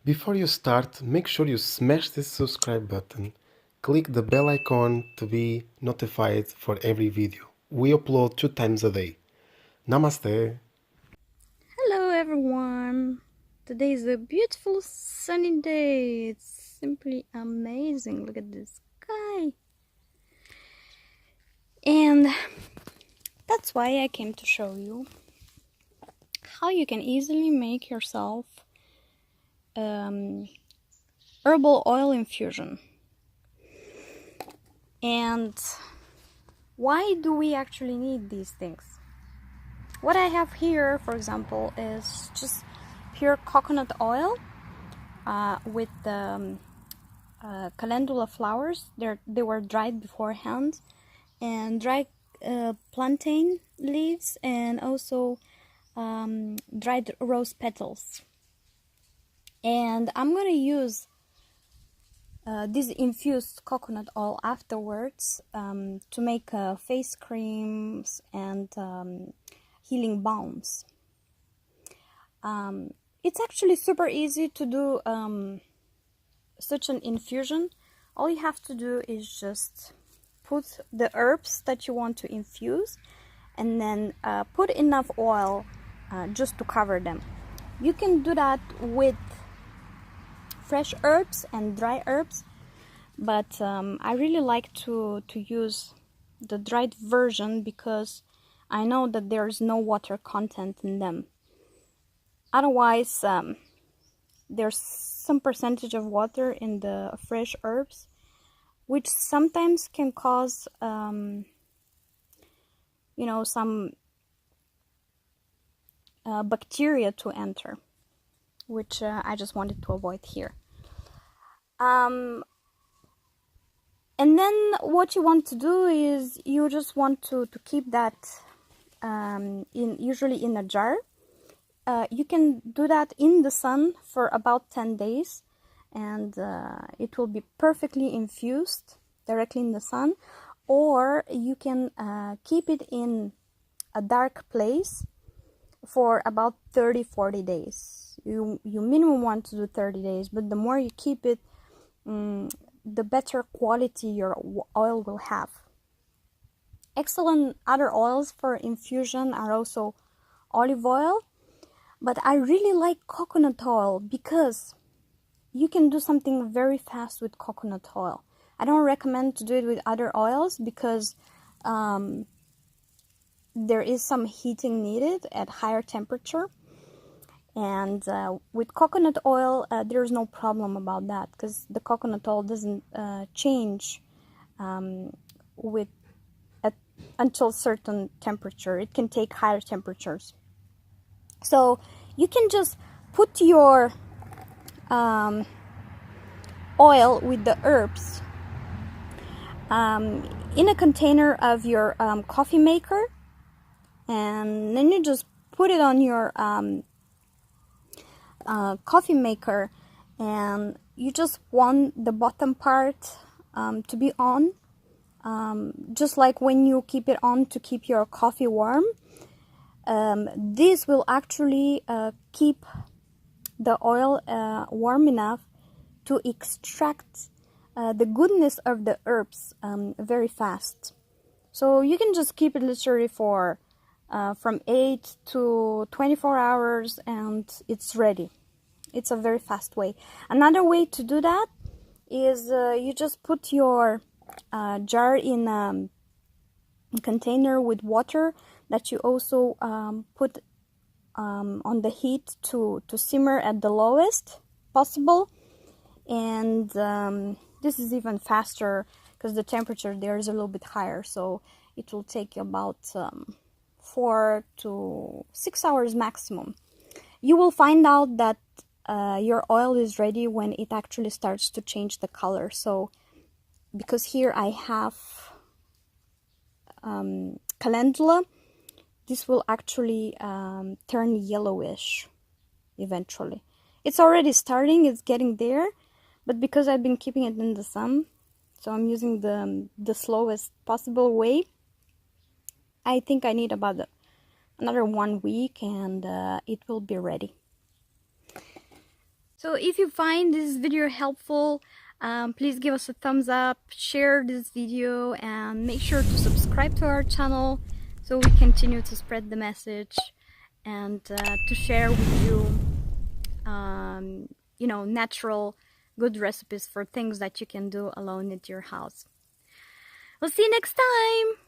Before you start, make sure you smash this subscribe button. Click the bell icon to be notified for every video. We upload 2 times a day. Namaste. Hello everyone! Today is a beautiful sunny day. It's simply amazing. Look at this sky. And that's why I came to show you how you can easily make yourself herbal oil infusion. And why do we actually need these things? What I have here, for example, is just pure coconut oil with calendula flowers. They were dried beforehand, and dried plantain leaves, and also dried rose petals. And I'm gonna use this infused coconut oil afterwards to make face creams and healing balms. It's actually super easy to do such an infusion. All you have to do is just put the herbs that you want to infuse, and then put enough oil just to cover them. You can do that with fresh herbs and dry herbs, but I really like to use the dried version because I know that there's no water content in them. Otherwise, there's some percentage of water in the fresh herbs, which sometimes can cause some bacteria to enter, which I just wanted to avoid here. And then what you want to do is you just want to keep that usually in a jar. You can do that in the sun for about 10 days, and it will be perfectly infused directly in the sun. Or you can keep it in a dark place for about 30-40 days. You minimum want to do 30 days, but the more you keep it, the better quality your oil will have. Excellent other oils for infusion are also olive oil, but I really like coconut oil because you can do something very fast with coconut oil. I don't recommend to do it with other oils because there is some heating needed at higher temperature. And with coconut oil, there's no problem about that because the coconut oil doesn't change until certain temperature. It can take higher temperatures. So you can just put your oil with the herbs in a container of your coffee maker, and then you just put it on your coffee maker, and you just want the bottom part to be on, just like when you keep it on to keep your coffee warm. This will actually keep the oil warm enough to extract the goodness of the herbs very fast. So you can just keep it literally for from 8 to 24 hours and it's ready. It's a very fast way. Another way to do that is you just put your jar in a container with water that you also put on the heat to simmer at the lowest possible. And this is even faster because the temperature there is a little bit higher, so it will take about 4 to 6 hours maximum. You will find out that your oil is ready when it actually starts to change the color. So because here I have calendula, this will actually turn yellowish eventually. It's already starting, it's getting there, but because I've been keeping it in the sun, so I'm using the slowest possible way, I think I need about another 1 week and it will be ready. So if you find this video helpful, please give us a thumbs up, share this video, and make sure to subscribe to our channel so we continue to spread the message and to share with you, you know, natural, good recipes for things that you can do alone at your house. We'll see you next time.